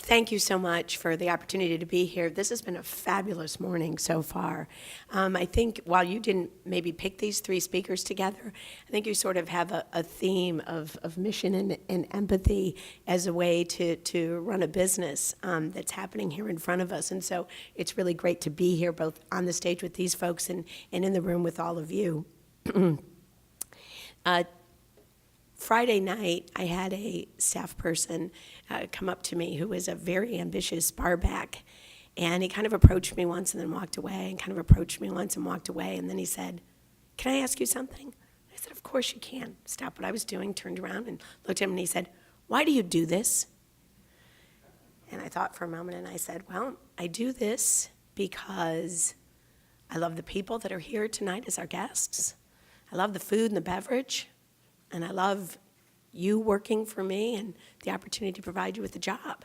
Thank you so much for the opportunity to be here. This has been a fabulous morning so far. I think while you didn't maybe pick these three speakers together, I think you sort of have a theme of mission and empathy as a way to run a business that's happening here in front of us. And so it's really great to be here, both on the stage with these folks and in the room with all of you. Friday night, I had a staff person come up to me who was a very ambitious barback, and he kind of approached me once and then walked away, and kind of approached me once and walked away, and then he said, "Can I ask you something?" I said, "Of course you can." Stopped what I was doing, turned around and looked at him, and he said, "Why do you do this?" And I thought for a moment, and I said, "Well, I do this because I love the people that are here tonight as our guests. I love the food and the beverage. And I love you working for me and the opportunity to provide you with a job."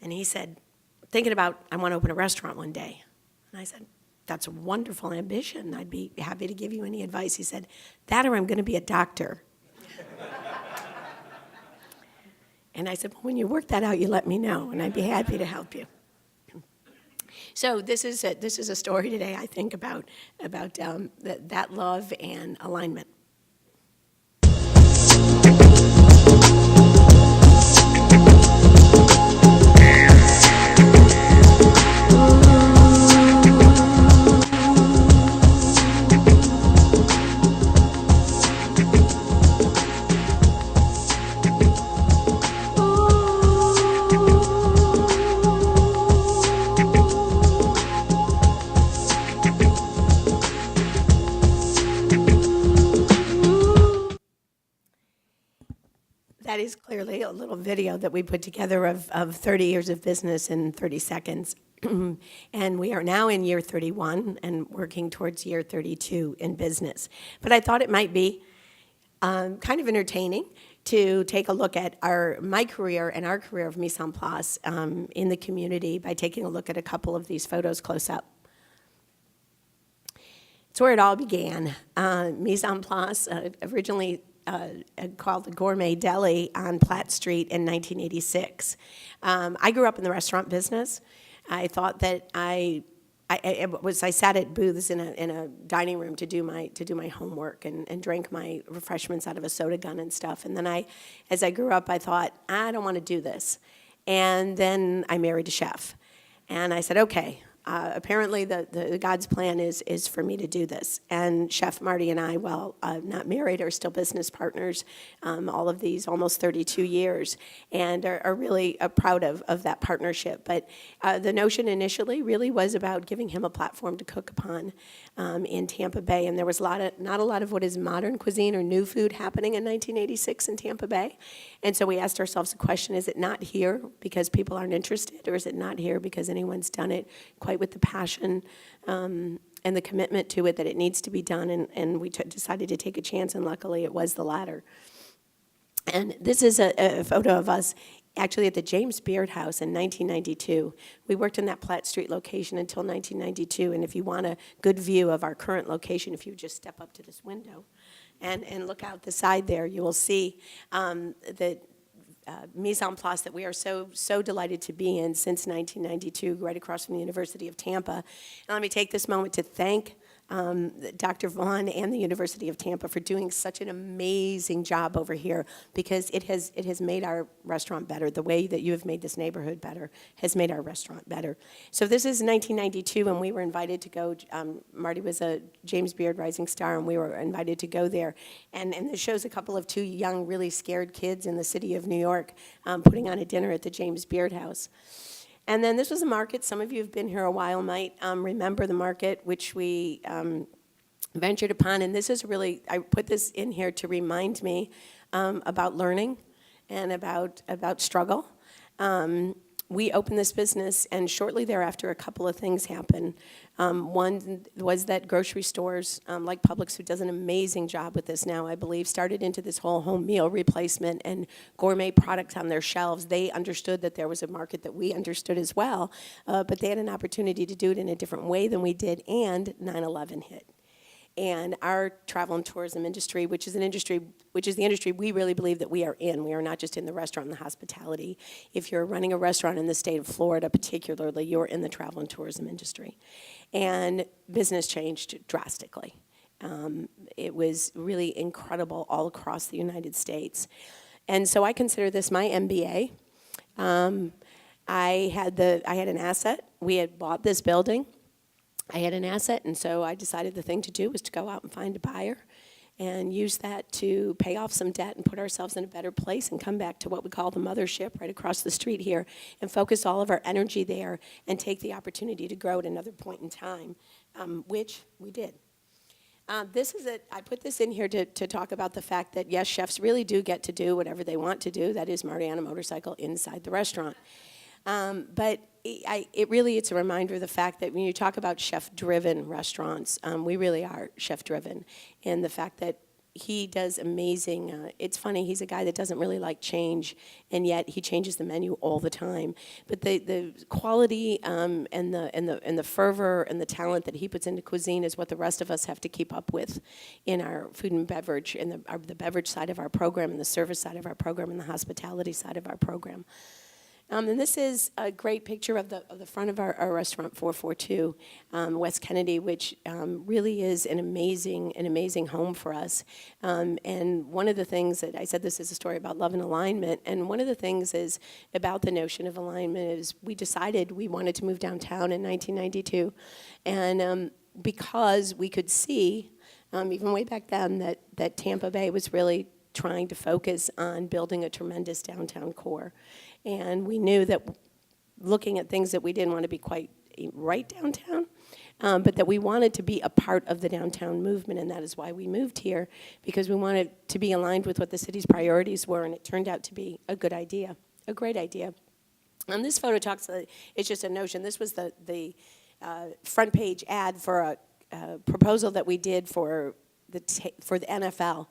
And he said, "Thinking about, I want to open a restaurant one day." And I said, "That's a wonderful ambition. I'd be happy to give you any advice." He said, "That or I'm going to be a doctor." And I said, "Well, when you work that out, you let me know, and I'd be happy to help you." So this is a story today, I think, about that love and alignment. That is clearly a little video that we put together of 30 years of business in 30 seconds. And we are now in year 31 and working towards year 32 in business. But I thought it might be kind of entertaining to take a look at my career and our career of Mise en Place in the community by taking a look at a couple of these photos close up. It's where it all began. Mise en Place, originally called the Gourmet Deli on Platt Street in 1986. I grew up in the restaurant business. I thought that I sat at booths in a dining room to do my homework and drank my refreshments out of a soda gun and stuff. And then as I grew up, I thought, I don't want to do this. And then I married a chef. And I said, okay, apparently the God's plan is for me to do this. And Chef Marty and I, while not married, are still business partners all of these almost 32 years, and are really proud of that partnership. But the notion initially really was about giving him a platform to cook upon in Tampa Bay. And there was not a lot of what is modern cuisine or new food happening in 1986 in Tampa Bay. And so we asked ourselves the question, is it not here because people aren't interested, or is it not here because anyone's done it quite with the passion and the commitment to it that it needs to be done? And we decided to take a chance, and luckily it was the latter. And this is a photo of us actually at the James Beard House in 1992. We worked in that Platt Street location until 1992, and if you want a good view of our current location, if you just step up to this window and look out the side there, you will see that Mise en Place that we are so delighted to be in since 1992, right across from the University of Tampa. And let me take this moment to thank Dr. Vaughn and the University of Tampa for doing such an amazing job over here, because it has made our restaurant better. The way that you have made this neighborhood better has made our restaurant better. So this is 1992, and we were invited to go. Marty was a James Beard Rising Star, and we were invited to go there. And this shows a couple of two young, really scared kids in the city of New York putting on a dinner at the James Beard House. And then this was a market. Some of you have been here a while might remember the market, which we ventured upon. And this is really, I put this in here to remind me about learning and about struggle. We opened this business, and shortly thereafter, a couple of things happened. One was that grocery stores, like Publix, who does an amazing job with this now, I believe, started into this whole home meal replacement and gourmet products on their shelves. They understood that there was a market that we understood as well, but they had an opportunity to do it in a different way than we did, and 9/11 hit. And our travel and tourism industry, which is the industry we really believe that we are in. We are not just in the restaurant and the hospitality. If you're running a restaurant in the state of Florida particularly, you're in the travel and tourism industry. And business changed drastically. It was really incredible all across the United States. And so I consider this my MBA. I had an asset. We had bought this building. I had an asset, and so I decided the thing to do was to go out and find a buyer and use that to pay off some debt and put ourselves in a better place and come back to what we call the mothership right across the street here and focus all of our energy there and take the opportunity to grow at another point in time, which we did. I put this in here to talk about the fact that, yes, chefs really do get to do whatever they want to do. That is Maryann a motorcycle inside the restaurant. But it's a reminder of the fact that when you talk about chef-driven restaurants, we really are chef-driven. And the fact that he does amazing, it's funny, he's a guy that doesn't really like change, and yet he changes the menu all the time. But the quality and the fervor and the talent that he puts into cuisine is what the rest of us have to keep up with in our food and beverage, in the beverage side of our program, and the service side of our program, and the hospitality side of our program. And this is a great picture of the front of our restaurant 442, West Kennedy, which really is an amazing home for us. And one of the things that I said, this is a story about love and alignment. And one of the things is about the notion of alignment is we decided we wanted to move downtown in 1992, and because we could see, even way back then, that Tampa Bay was really trying to focus on building a tremendous downtown core. And we knew that looking at things that we didn't want to be quite right downtown, but that we wanted to be a part of the downtown movement, and that is why we moved here, because we wanted to be aligned with what the city's priorities were, and it turned out to be a good idea, a great idea. And this photo talks, it's just a notion. This was the front page ad for a proposal that we did for the NFL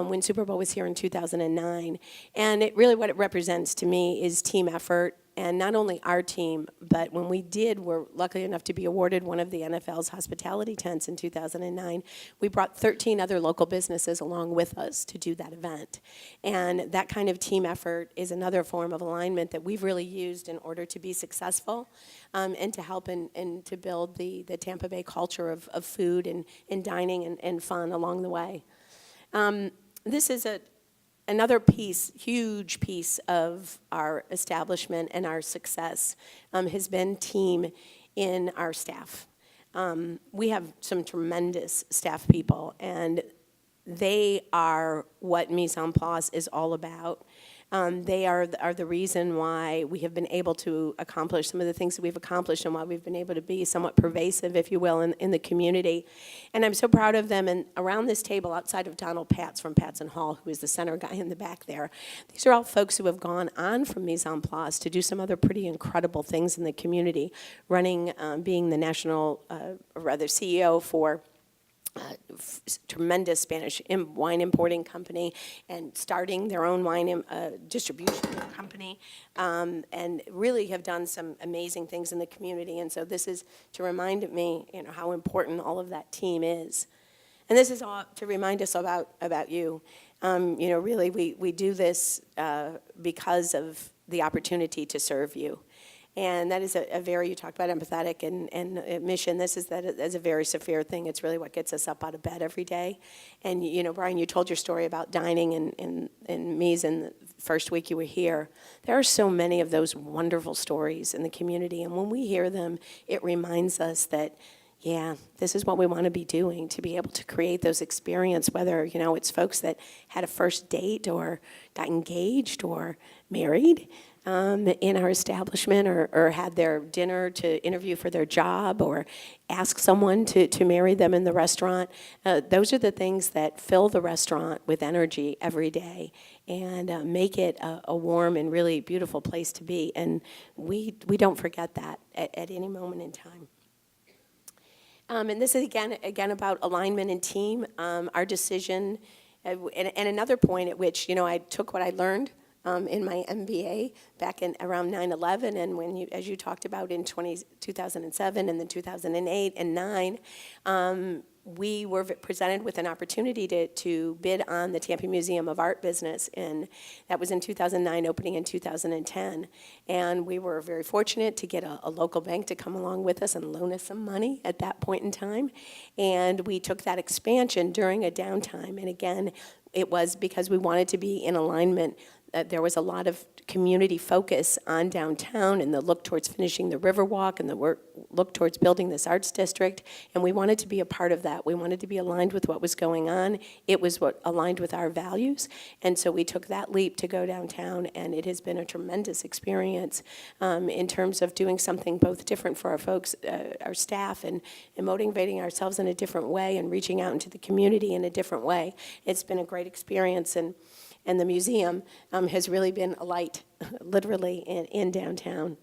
when Super Bowl was here in 2009. And what it represents to me is team effort, and not only our team, but when we're lucky enough to be awarded one of the NFL's hospitality tents in 2009, we brought 13 other local businesses along with us to do that event. And that kind of team effort is another form of alignment that we've really used in order to be successful, and to help and to build the Tampa Bay culture of food and dining and fun along the way. This is another huge piece of our establishment and our success has been team in our staff. We have some tremendous staff people, and they are what Mise en Place is all about. They are the reason why we have been able to accomplish some of the things that we've accomplished, and why we've been able to be somewhat pervasive, if you will, in the community. And I'm so proud of them. And around this table, outside of Donald Patz from Patz and Hall, who is the center guy in the back there, these are all folks who have gone on from Mise en Place to do some other pretty incredible things in the community, being the national, CEO for tremendous Spanish wine importing company, and starting their own wine distribution company, and really have done some amazing things in the community. And so this is to remind me, how important all of that team is. And this is all to remind us about you. Really we do this because of the opportunity to serve you. And that is you talked about empathetic and mission. This is a very severe thing. It's really what gets us up out of bed every day. And, Brian, you told your story about dining in Mise in the first week you were here. There are so many of those wonderful stories in the community. And when we hear them, it reminds us that, yeah, this is what we want to be doing, to be able to create those experiences, whether, it's folks that had a first date or got engaged or married in our establishment, or had their dinner to interview for their job, or ask someone to marry them in the restaurant. Those are the things that fill the restaurant with energy every day and make it a warm and really beautiful place to be. And we don't forget that at any moment in time. And this is again about alignment and team. Our decision, and another point at which I took what I learned in my MBA back in around 9/11, and as you talked about in 2007 and then 2008 and 9, we were presented with an opportunity to bid on the Tampa Museum of Art business, and that was in 2009, opening in 2010. And we were very fortunate to get a local bank to come along with us and loan us some money at that point in time. And we took that expansion during a downtime. And again, it was because we wanted to be in alignment. There was a lot of community focus on downtown and the look towards finishing the Riverwalk and the look towards building this arts district, and we wanted to be a part of that. We wanted to be aligned with what was going on. It was what aligned with our values, and so we took that leap to go downtown, and it has been a tremendous experience in terms of doing something both different for our folks, our staff, and motivating ourselves in a different way and reaching out into the community in a different way. It's been a great experience, and the museum has really been a light, literally, in downtown.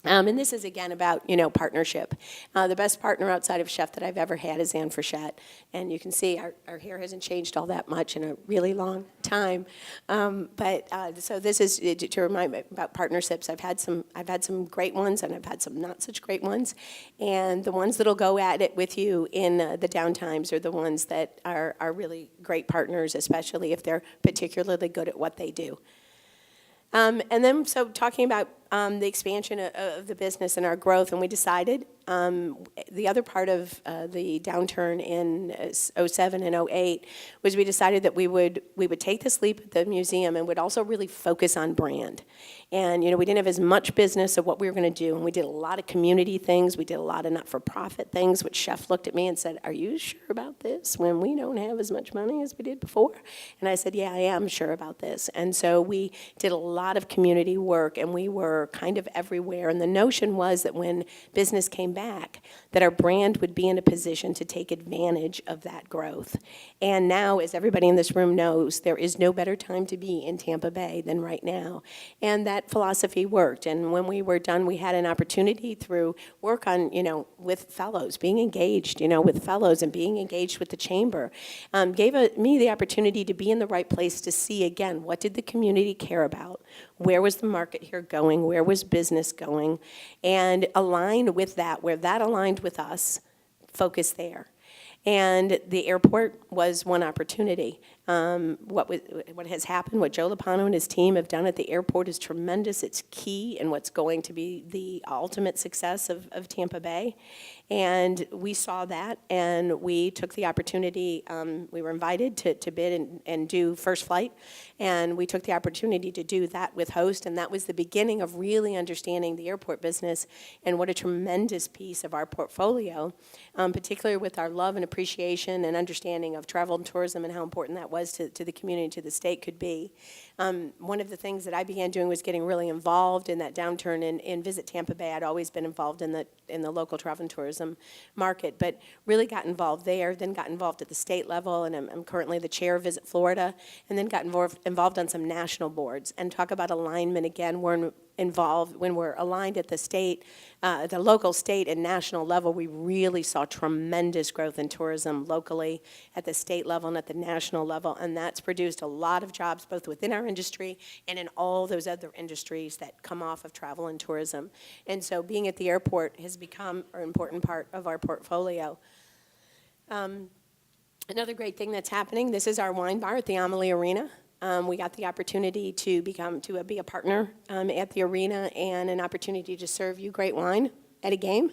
And this is, again, about, partnership. The best partner outside of Chef that I've ever had is Anne Frechette. And you can see our hair hasn't changed all that much in a really long time. So this is to remind me about partnerships. I've had some great ones, and I've had some not such great ones. And the ones that'll go at it with you in the downtimes are the ones that are really great partners, especially if they're particularly good at what they do. And then, so talking about the expansion of the business and our growth, and we decided the other part of the downturn in '07 and '08 was we decided that we would take this leap at the museum and would also really focus on brand. And we didn't have as much business of what we were going to do, and we did a lot of community things. We did a lot of not-for-profit things, which Chef looked at me and said, "Are you sure about this when we don't have as much money as we did before?" And I said, "Yeah, I am sure about this." And so we did a lot of community work, and we were kind of everywhere. And the notion was that when business came back, that our brand would be in a position to take advantage of that growth. And now, as everybody in this room knows, there is no better time to be in Tampa Bay than right now. And that philosophy worked. And when we were done, we had an opportunity through work on, with fellows, being engaged, with fellows and being engaged with the chamber, gave me the opportunity to be in the right place to see, again, what did the community care about? Where was the market here going? Where was business going? And align with that, where that aligned with us, focus there. And the airport was one opportunity. What has happened, what Joe Lopano and his team have done at the airport is tremendous. It's key in what's going to be the ultimate success of Tampa Bay. And we saw that, and we took the opportunity. We were invited to bid and do first flight, and we took the opportunity to do that with Host, and that was the beginning of really understanding the airport business and what a tremendous piece of our portfolio, particularly with our love and appreciation and understanding of travel and tourism and how important that was to the community, to the state, could be. One of the things that I began doing was getting really involved in that downturn in Visit Tampa Bay. I'd always been involved in the local travel and tourism market, but really got involved there, then got involved at the state level, and I'm currently the chair of Visit Florida, and then got involved on some national boards. And talk about alignment again, we're involved when we're aligned at the state, the local, state, and national level. We really saw tremendous growth in tourism locally at the state level and at the national level, and that's produced a lot of jobs both within our industry and in all those other industries that come off of travel and tourism. And so being at the airport has become an important part of our portfolio. Another great thing that's happening, this is our wine bar at the Amalie Arena. We got the opportunity to be a partner at the arena and an opportunity to serve you great wine at a game.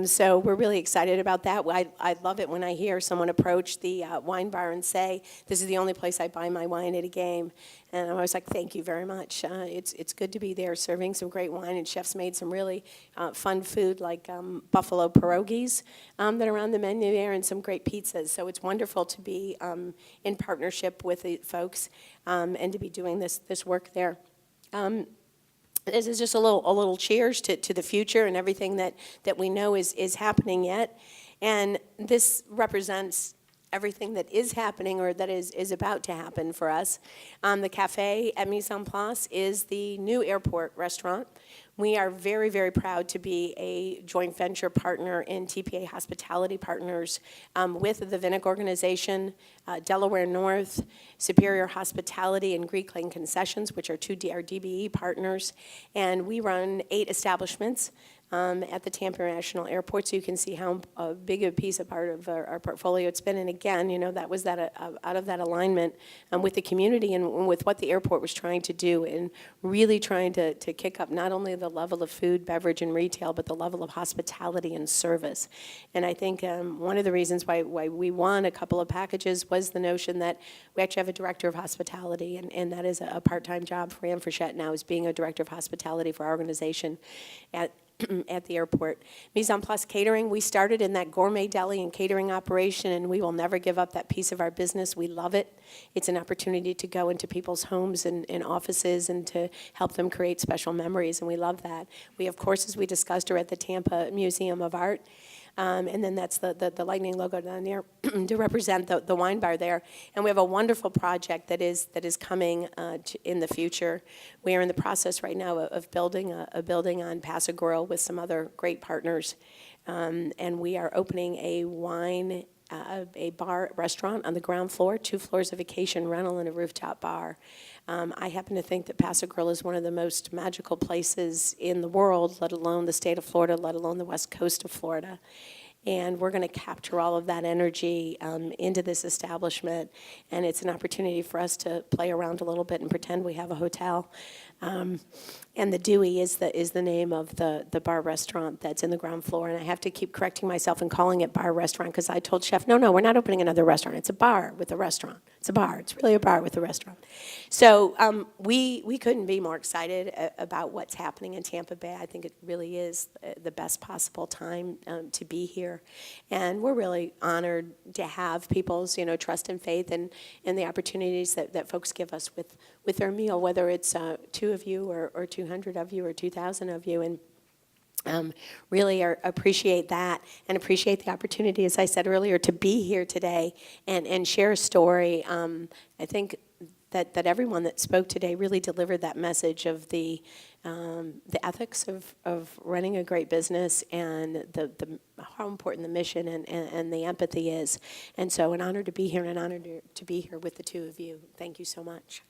So we're really excited about that. I love it when I hear someone approach the wine bar and say, "This is the only place I buy my wine at a game." And I was like, "Thank you very much." It's good to be there serving some great wine, and chefs made some really fun food like buffalo pierogies that are on the menu there, and some great pizzas. So it's wonderful to be in partnership with the folks and to be doing this work there. This is just a little cheers to the future and everything that we know is happening yet. And this represents everything that is happening or that is about to happen for us. The cafe at Mise en Place is the new airport restaurant. We are very, very proud to be a joint venture partner in TPA Hospitality Partners with the Vinnick Organization, Delaware North, Superior Hospitality, and Greek Lane Concessions, which are our DBE partners. And we run 8 establishments at the Tampa International Airport, so you can see how big a piece of part of our portfolio it's been. And again, that was that out of that alignment with the community and with what the airport was trying to do, and really trying to kick up not only the level of food, beverage, and retail, but the level of hospitality and service. And I think one of the reasons why we won a couple of packages was the notion that we actually have a director of hospitality, and that is a part-time job for Ann Frechette now, is being a director of hospitality for our organization at the airport. Mise en Place Catering, we started in that gourmet deli and catering operation, and we will never give up that piece of our business. We love it. It's an opportunity to go into people's homes and offices and to help them create special memories, and we love that. We have courses, we discussed, are at the Tampa Museum of Art. And then that's the lightning logo down there to represent the wine bar there. And we have a wonderful project that is coming in the future. We are in the process right now of building a building on Paso Grill with some other great partners. And we are opening a wine a bar restaurant on the ground floor, 2 floors of vacation rental, and a rooftop bar. I happen to think that Paso Grill is one of the most magical places in the world, let alone the state of Florida, let alone the west coast of Florida. And we're going to capture all of that energy into this establishment, and it's an opportunity for us to play around a little bit and pretend we have a hotel. And the Dewey is the name of the bar restaurant that's in the ground floor. And I have to keep correcting myself and calling it bar restaurant, because I told Chef, no, we're not opening another restaurant. It's a bar with a restaurant. It's a bar. It's really a bar with a restaurant. So we couldn't be more excited about what's happening in Tampa Bay. I think it really is the best possible time to be here. And we're really honored to have people's trust and faith and the opportunities that folks give us with their meal, whether it's 2 of you or 200 of you or 2,000 of you. And really appreciate that, and appreciate the opportunity, as I said earlier, to be here today and share a story. I think that everyone that spoke today really delivered that message of the ethics of running a great business, and how important the mission and the empathy is. And so an honor to be here, and an honor to be here with the 2 of you. Thank you so much.